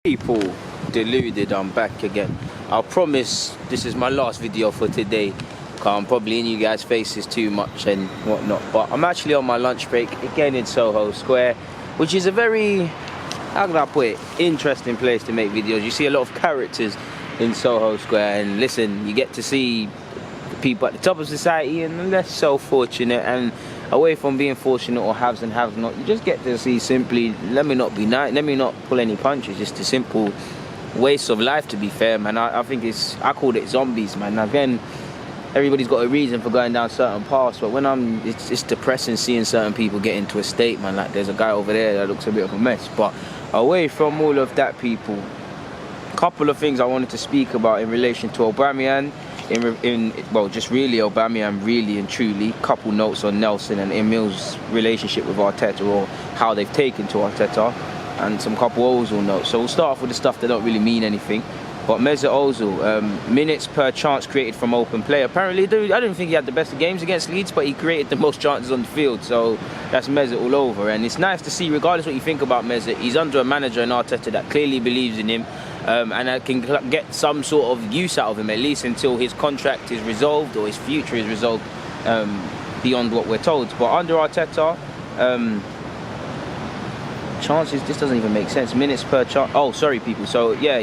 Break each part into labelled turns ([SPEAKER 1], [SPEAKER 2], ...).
[SPEAKER 1] People, Deluded, I'm back again. I promise this is my last video for today. I'm probably in you guys' faces too much and whatnot, but I'm actually on my lunch break again in Soho Square, which is a very, how can I put it, interesting place to make videos. You see a lot of characters in Soho Square, and listen, you get to see people at the top of society and less so fortunate, and away from being fortunate or haves and have not, you just get to see simply, let me not be nice, let me not pull any punches, just a simple waste of life, to be fair, man. I think I called it zombies, man. Again, everybody's got a reason for going down certain paths, but when it's depressing seeing certain people get into a state, man. Like there's a guy over there that looks a bit of a mess. But away from all of that, people, a couple of things I wanted to speak about in relation to Aubameyang. Well, just really Aubameyang, really and truly. Couple notes on Nelson and Emil's relationship with Arteta, or how they've taken to Arteta, and some couple Ozil notes. So we'll start off with the stuff that don't really mean anything. But Mesut Ozil, minutes per chance created from open play. Apparently, I don't think he had the best of games against Leeds, but he created the most chances on the field. So that's Mesut all over. And it's nice to see, regardless what you think about Mesut, he's under a manager in Arteta that clearly believes in him. And I can get some sort of use out of him, at least until his contract is resolved or his future is resolved, beyond what we're told. But under Arteta, chances, this doesn't even make sense. Minutes per chance. Oh, sorry, people. So yeah,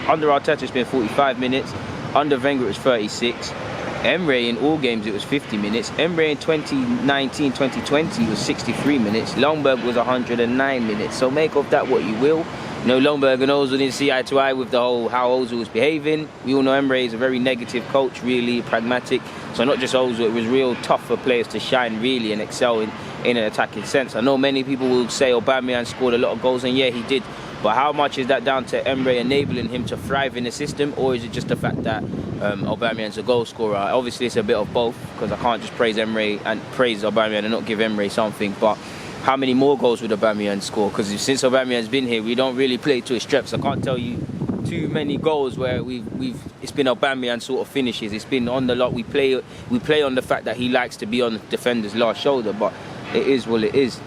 [SPEAKER 1] under Arteta it's been 45 minutes. Under Wenger it was 36. Emre in all games it was 50 minutes. Emre in 2019-2020 was 63 minutes. Longberg was 109 minutes. So make of that what you will. You know, Longberg and Ozil didn't see eye to eye with the whole how Ozil was behaving. We all know Emre is a very negative coach, really pragmatic. So not just Ozil, it was real tough for players to shine really and excel in an attacking sense. I know many people will say Aubameyang scored a lot of goals, and yeah, he did. But how much is that down to Emre enabling him to thrive in the system, or is it just the fact that Aubameyang's a goal scorer? Obviously, it's a bit of both, because I can't just praise Emre and praise Aubameyang and not give Emre something. But how many more goals would Aubameyang score? Because since Aubameyang's been here, we don't really play to his strengths. I can't tell you too many goals where it's been Aubameyang sort of finishes. It's been on the lot. We play on the fact that he likes to be on the defender's last shoulder, but it is what it is.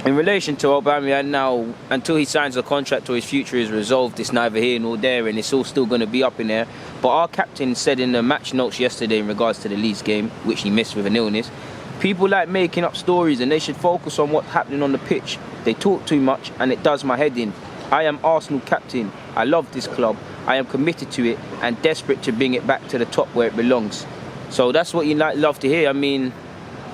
[SPEAKER 1] In relation to Aubameyang now, until he signs a contract or his future is resolved, it's neither here nor there, and it's all still going to be up in there. But our captain said in the match notes yesterday in regards to the Leeds game, which he missed with an illness, people like making up stories and they should focus on what's happening on the pitch. They talk too much and it does my head in. I am Arsenal captain. I love this club. I am committed to it and desperate to bring it back to the top where it belongs. So that's what you love to hear. I mean,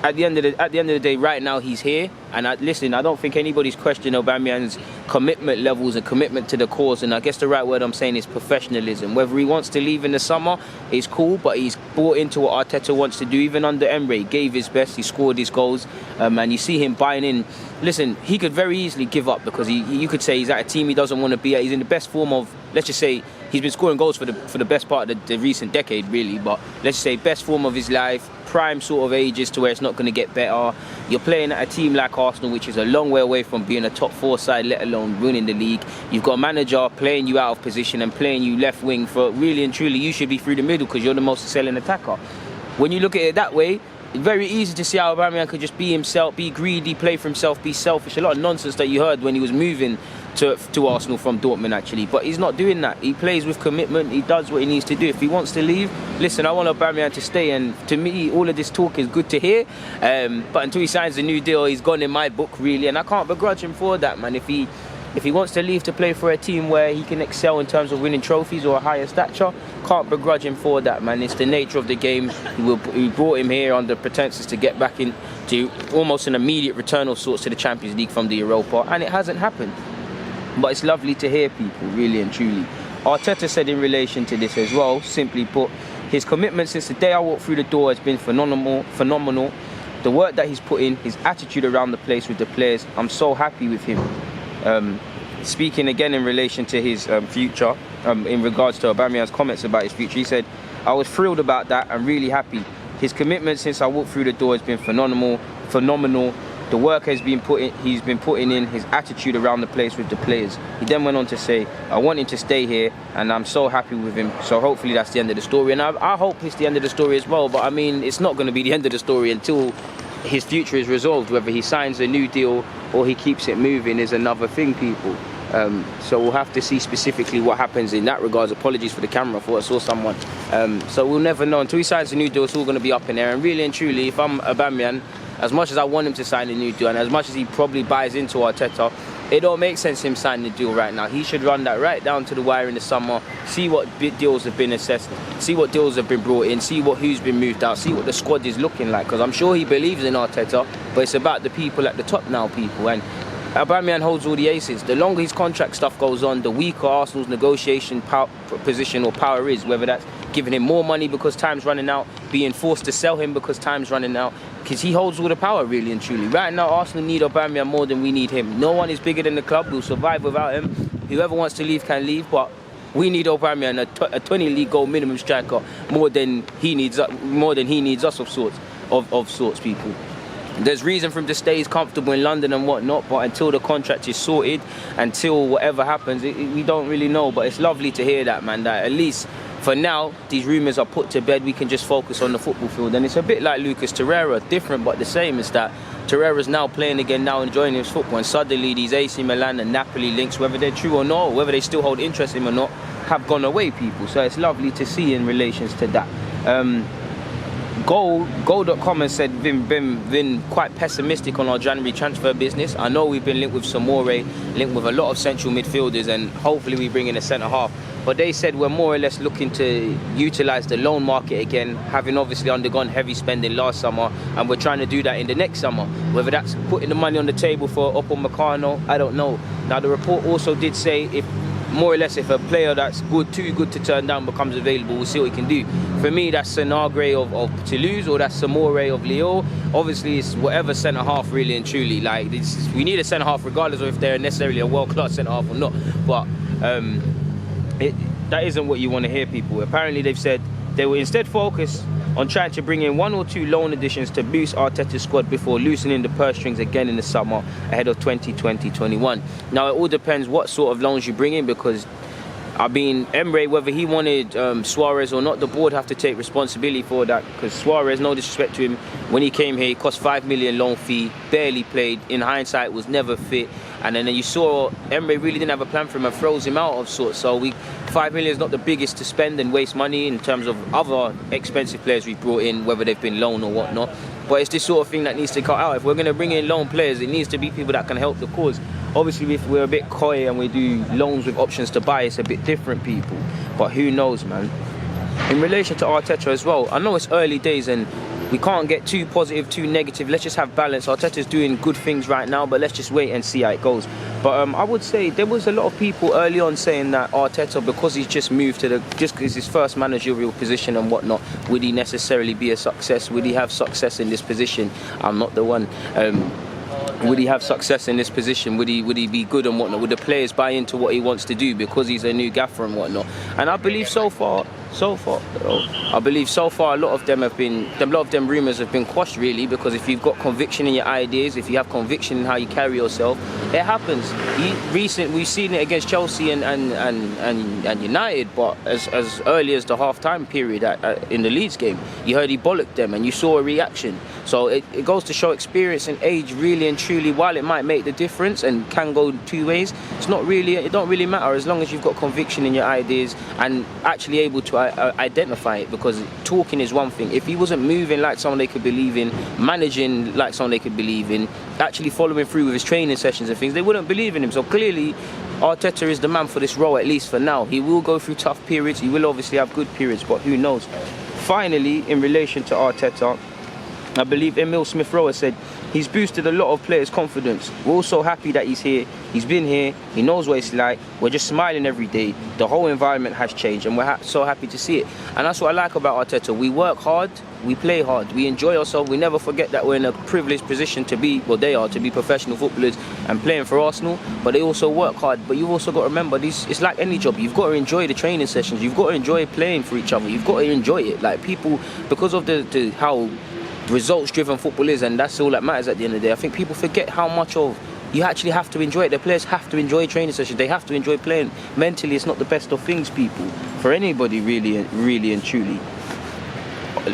[SPEAKER 1] at the end of the day, right now he's here, and listen, I don't think anybody's questioning Aubameyang's commitment levels and commitment to the cause, and I guess the right word I'm saying is professionalism. Whether he wants to leave in the summer is cool, but he's bought into what Arteta wants to do. Even under Emre, he gave his best, he scored his goals, and you see him buying in. Listen, he could very easily give up, because you could say he's at a team he doesn't want to be at. He's in the best form of, let's just say, he's been scoring goals for the best part of the recent decade, really, but let's just say best form of his life, prime sort of ages to where it's not going to get better. You're playing at a team like Arsenal, which is a long way away from being a top 4 side, let alone winning the league. You've got a manager playing you out of position and playing you left wing, for really and truly you should be through the middle because you're the most excelling attacker. When you look at it that way, it's very easy to see how Aubameyang could just be himself, be greedy, play for himself, be selfish. A lot of nonsense that you heard when he was moving to Arsenal from Dortmund, actually. But he's not doing that. He plays with commitment. He does what he needs to do. If he wants to leave, listen, I want Aubameyang to stay. And to me, all of this talk is good to hear. But until he signs a new deal, he's gone in my book, really. And I can't begrudge him for that, man. If he wants to leave to play for a team where he can excel in terms of winning trophies or a higher stature, can't begrudge him for that, man. It's the nature of the game. We brought him here under pretenses to get back into almost an immediate return of sorts to the Champions League from the Europa, and it hasn't happened. But it's lovely to hear, people, really and truly. Arteta said in relation to this as well, simply put, his commitment since the day I walked through the door has been phenomenal. The work that he's put in, his attitude around the place with the players, I'm so happy with him. Speaking again in relation to his future, in regards to Aubameyang's comments about his future, he said, I was thrilled about that and really happy. His commitment since I walked through the door has been phenomenal. The work he's been putting in, his attitude around the place with the players. He then went on to say, I want him to stay here and I'm so happy with him. So hopefully that's the end of the story. And I hope it's the end of the story as well. But I mean, it's not going to be the end of the story until his future is resolved. Whether he signs a new deal or he keeps it moving is another thing, people. So we'll have to see specifically what happens in that regards. Apologies for the camera, I thought I saw someone. So we'll never know. Until he signs a new deal, it's all going to be up in there. And really and truly, if I'm Aubameyang, as much as I want him to sign a new deal and as much as he probably buys into Arteta, it don't make sense him signing the deal right now. He should run that right down to the wire in the summer, see what deals have been assessed, see what deals have been brought in, see who's been moved out, see what the squad is looking like. Because I'm sure he believes in Arteta, but it's about the people at the top now, people. And Aubameyang holds all the aces. The longer his contract stuff goes on, the weaker Arsenal's negotiation position or power is, whether that's giving him more money because time's running out, being forced to sell him because time's running out, because he holds all the power, really and truly. Right now, Arsenal need Aubameyang more than we need him. No one is bigger than the club. We'll survive without him. Whoever wants to leave can leave, but we need Aubameyang, a 20 league goal minimum striker, more than he needs us of sorts, people. There's reason for him to stay. He's comfortable in London and whatnot, but until the contract is sorted, until whatever happens, we don't really know. But it's lovely to hear that, man, that at least for now, these rumours are put to bed. We can just focus on the football field. And it's a bit like Lucas Torreira, different but the same, is that Torreira's now playing again, now enjoying his football. And suddenly these AC Milan and Napoli links, whether they're true or not, or whether they still hold interest in him or not, have gone away, people. So it's lovely to see in relations to that. Goal.com has said been quite pessimistic on our January transfer business. I know we've been linked with Samore, linked with a lot of central midfielders, and hopefully we bring in a centre half. But they said we're more or less looking to utilise the loan market again, having obviously undergone heavy spending last summer, and we're trying to do that in the next summer. Whether that's putting the money on the table for Upamecano, I don't know. Now the report also did say if a player that's too good to turn down becomes available, we'll see what he can do. For me, that's Senagre of Toulouse, or that's Samore of Lyon. Obviously, it's whatever centre half, really and truly. Like we need a centre half, regardless of if they're necessarily a world-class centre half or not. But that isn't what you want to hear, people. Apparently, they've said they will instead focus on trying to bring in 1 or 2 loan additions to boost Arteta's squad before loosening the purse strings again in the summer ahead of 2020-21. Now, it all depends what sort of loans you bring in, because I mean, Emre, whether he wanted Suarez or not, the board have to take responsibility for that, because Suarez, no disrespect to him, when he came here, he cost 5 million loan fee, barely played, in hindsight was never fit, and then you saw Emre really didn't have a plan for him and froze him out of sorts. So 5 million is not the biggest to spend and waste money in terms of other expensive players we brought in, whether they've been loan or whatnot. But it's this sort of thing that needs to cut out. If we're going to bring in loan players, it needs to be people that can help the cause. Obviously, if we're a bit coy and we do loans with options to buy, it's a bit different, people. But who knows, man. In relation to Arteta as well, I know it's early days and we can't get too positive, too negative. Let's just have balance. Arteta's doing good things right now, but let's just wait and see how it goes. But I would say there was a lot of people early on saying that Arteta, because he's just moved to just because his first managerial position and whatnot, would he necessarily be a success? Would he have success in this position? I'm not the one. Would he have success in this position? Would he be good and whatnot? Would the players buy into what he wants to do because he's a new gaffer and whatnot? And I believe so far, a lot of them rumours have been quashed, really, because if you've got conviction in your ideas, if you have conviction in how you carry yourself, it happens. We've seen it against Chelsea and United, but as early as the half-time period in the Leeds game, you heard he bollocked them and you saw a reaction. So it goes to show experience and age, really and truly, while it might make the difference and can go 2 ways, it don't really matter as long as you've got conviction in your ideas and actually able to identify it, because talking is one thing. If he wasn't moving like someone they could believe in, managing like someone they could believe in, actually following through with his training sessions and things, they wouldn't believe in him. So clearly Arteta is the man for this role, at least for now. He will go through tough periods, he will obviously have good periods, but who knows. Finally, in relation to Arteta, I believe Emil Smith-Rowe said he's boosted a lot of players' confidence. We're all so happy that he's here. He's been here. He knows what it's like. We're just smiling every day. The whole environment has changed, and we're so happy to see it. And that's what I like about Arteta. We work hard. We play hard. We enjoy ourselves. We never forget that we're in a privileged position to be, well, they are, to be professional footballers and playing for Arsenal. But they also work hard. But you've also got to remember, it's like any job. You've got to enjoy the training sessions. You've got to enjoy playing for each other. You've got to enjoy it. Like, people, because of how results-driven football is, and that's all that matters at the end of the day, I think people forget how much of you actually have to enjoy it. The players have to enjoy training sessions. They have to enjoy playing. Mentally, it's not the best of things, people, for anybody, really and truly.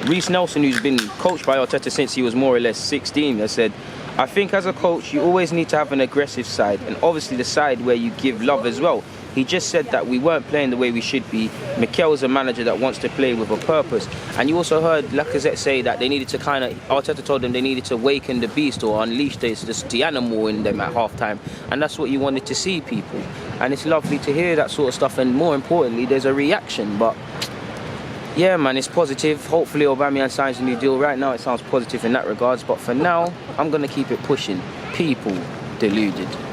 [SPEAKER 1] Reece Nelson, who's been coached by Arteta since he was more or less 16, has said, I think as a coach, you always need to have an aggressive side, and obviously the side where you give love as well. He just said that we weren't playing the way we should be. Mikel is a manager that wants to play with a purpose. And you also heard Lacazette say that they needed to Arteta told them they needed to waken the beast or unleash the animal in them at half-time. And that's what you wanted to see, people. And it's lovely to hear that sort of stuff. And more importantly, there's a reaction. But yeah, man, it's positive. Hopefully Aubameyang signs a new deal. Right now it sounds positive in that regards. But for now, I'm going to keep it pushing. People, deluded.